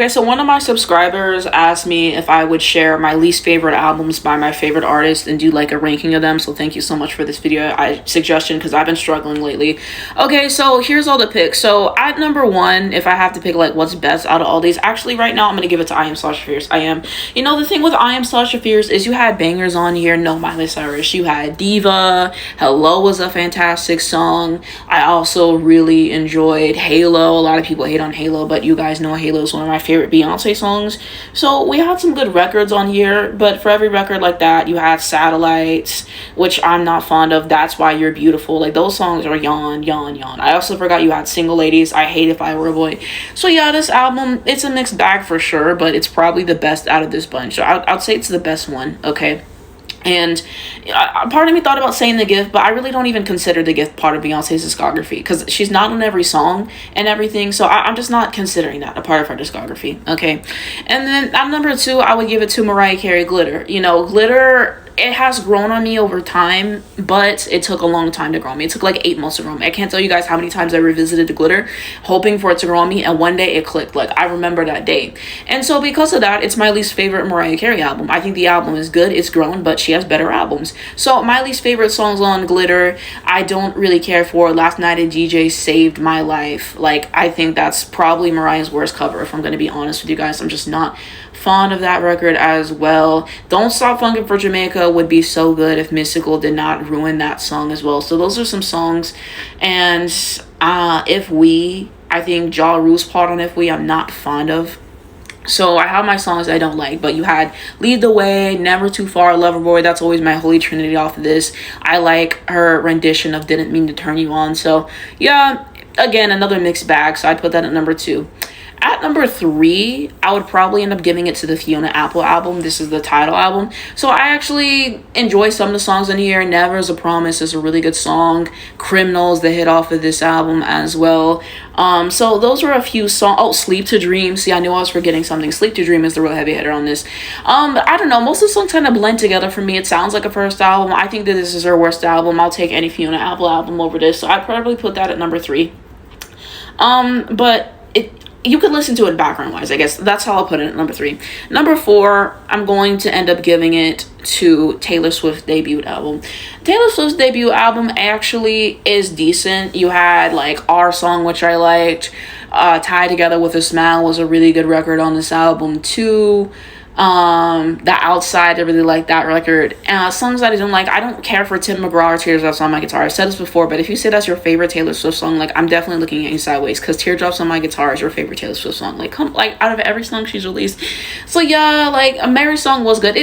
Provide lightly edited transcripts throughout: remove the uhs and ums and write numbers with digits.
Okay, so one of my subscribers asked me if I would share my least favorite albums by my favorite artist and do like a ranking of them. So thank you so much for this video suggestion because I've been struggling lately. Okay, so here's all the picks. So at number one, if I have to pick like what's best out of all these, actually right now I'm gonna give it to I Am Sasha Fierce. I am. You know, the thing with I Am Sasha Fierce is you had bangers on here. No Miley Cyrus. You had Diva. Hello was a fantastic song. I also really enjoyed Halo. A lot of people hate on Halo, but you guys know Halo is one of my favorite Beyonce songs. So we had some good records on here, but for every record like that, you had Satellites, which I'm not fond of. That's Why You're Beautiful. Like, those songs are yawn, yawn, yawn. I also forgot you had Single Ladies. I Hate If I Were a Boy. So yeah, this album, it's a mixed bag for sure, but it's probably the best out of this bunch. So I'd say it's the best one, okay? And part of me thought about saying The Gift, but I really don't even consider The Gift part of Beyonce's discography because she's not on every song and everything. So I'm just not considering that a part of her discography. Okay. And then at number two, I would give it to Mariah Carey, Glitter. You know, Glitter, it has grown on me over time, but it took a long time to grow on me. It took like 8 months to grow on me. I can't tell you guys how many times I revisited the Glitter, hoping for it to grow on me, and one day it clicked. Like, I remember that day. And so because of that, it's my least favorite Mariah Carey album. I think the album is good, it's grown, but she has better albums. So my least favorite songs on Glitter, I don't really care for. Last Night a DJ Saved My Life. Like, I think that's probably Mariah's worst cover, if I'm going to be honest with you guys. I'm just not fond of that record as well. Don't Stop Funkin' for Jamaica would be so good if Mystical did not ruin that song as well. So those are some songs. And If We, I think Ja Rule's part on If We, I'm not fond of. So I have my songs I don't like, but you had Lead the Way, Never Too Far, Loverboy. That's always my holy trinity off of this. I like her rendition of Didn't Mean to Turn You On. So yeah, again, another mixed bag. So I'd put that at number two. At number three, I would probably end up giving it to the Fiona Apple album. This is the title album. So I actually enjoy some of the songs on here. Never Is a Promise is a really good song. Criminals, the hit off of this album as well. So those were a few songs. Oh, Sleep to Dream. See, I knew I was forgetting something. Sleep to Dream is the real heavy hitter on this. But I don't know. Most of the songs kind of blend together for me. It sounds like a first album. I think that this is her worst album. I'll take any Fiona Apple album over this. So I'd probably put that at number three. But you could listen to it background wise, I guess. That's how I'll put it at number three. Number four, I'm going to end up giving it to Taylor Swift's debut album. Taylor Swift's debut album actually is decent. You had like Our Song, which I liked. Tied Together with a Smile was a really good record on this album too. The Outside, I really like that record. Songs that I don't like, I don't care for Tim McGraw or Teardrops on My Guitar. I've said this before, but if you say that's your favorite Taylor Swift song, like, I'm definitely looking at you sideways, because Teardrops on My Guitar is your favorite Taylor Swift song. Like, come, like, out of every song she's released. So yeah, like, A Mary Song was good.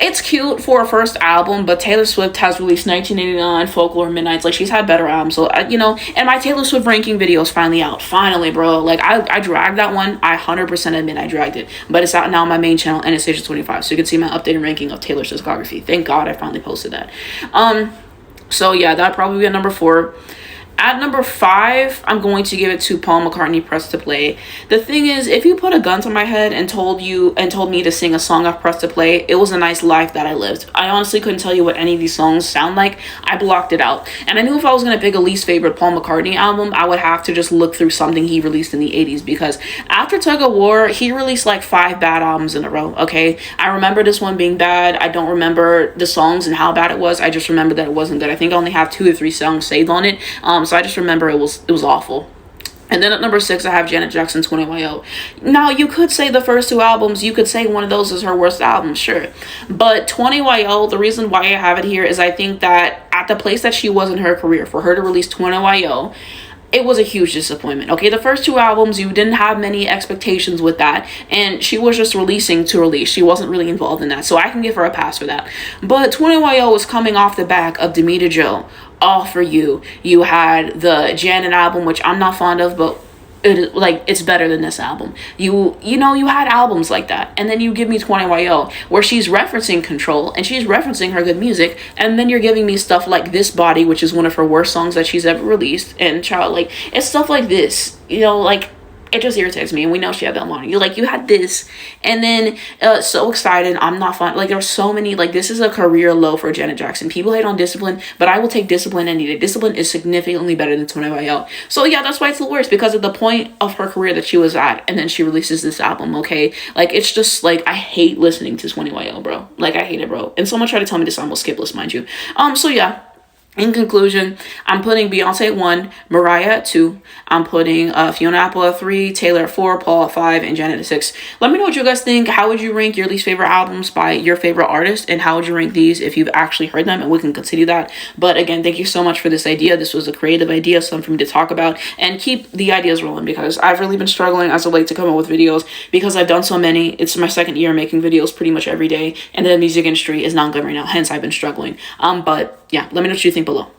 It's cute for a first album, but Taylor Swift has released 1989, Folklore, Midnights. Like, she's had better albums. So, you know, and my Taylor Swift ranking video is finally out. Finally, bro. Like, I dragged that one. I 100% admit I dragged it. But it's out now on my main channel, and it's Station 25. So you can see my updated ranking of Taylor's discography. Thank God I finally posted that. So yeah, that'd probably be at number four. At number five, I'm going to give it to Paul McCartney, Press to Play. The thing is, if you put a gun to my head and told me to sing a song off Press to Play, it was a nice life that I lived. I honestly couldn't tell you what any of these songs sound like. I blocked it out. And I knew if I was going to pick a least favorite Paul McCartney album, I would have to just look through something he released in the 80s, because after Tug of War, he released like 5 bad albums in a row, okay? I remember this one being bad. I don't remember the songs and how bad it was. I just remember that it wasn't good. I think I only have 2 or 3 songs saved on it. So I just remember it was awful. And then at number 6, I have Janet Jackson's 20YO. Now, you could say the first 2 albums, you could say one of those is her worst album, sure. But 20YO, the reason why I have it here is I think that at the place that she was in her career, for her to release 20YO, it was a huge disappointment. Okay, the first 2 albums, you didn't have many expectations with that, and she was just releasing to release. She wasn't really involved in that, so I can give her a pass for that. But 20YO was coming off the back of Demita Joe, All For You. You had the Janet album, which I'm not fond of, but it's better than this album. You had albums like that, and then you give me 20YO, where she's referencing Control and she's referencing her good music, and then you're giving me stuff like This Body, which is one of her worst songs that she's ever released, and child, like, it's stuff like this, like, it just irritates me. And we know she had Del Monte. You're like, you had this, and then so excited. I'm not fun. Like, there's so many, like, this is a career low for Janet Jackson. People hate on Discipline, but I will take Discipline any day. Discipline is significantly better than 20YL. So yeah, that's why it's the worst, because of the point of her career that she was at, and then she releases this album. Okay, like, it's just like, I hate listening to 20YL, bro. Like, I hate it, bro. And someone tried to tell me this song was skipless, mind you. So yeah. In conclusion, I'm putting Beyonce at 1, Mariah at 2. I'm putting Fiona Apple at 3, Taylor at 4, Paul at 5, and Janet at 6. Let me know what you guys think. How would you rank your least favorite albums by your favorite artist? And how would you rank these if you've actually heard them? And we can continue that. But again, thank you so much for this idea. This was a creative idea, something for me to talk about. And keep the ideas rolling, because I've really been struggling as of late to come up with videos, because I've done so many. It's my second year making videos pretty much every day. And the music industry is not good right now. Hence, I've been struggling. But yeah, let me know what you think below.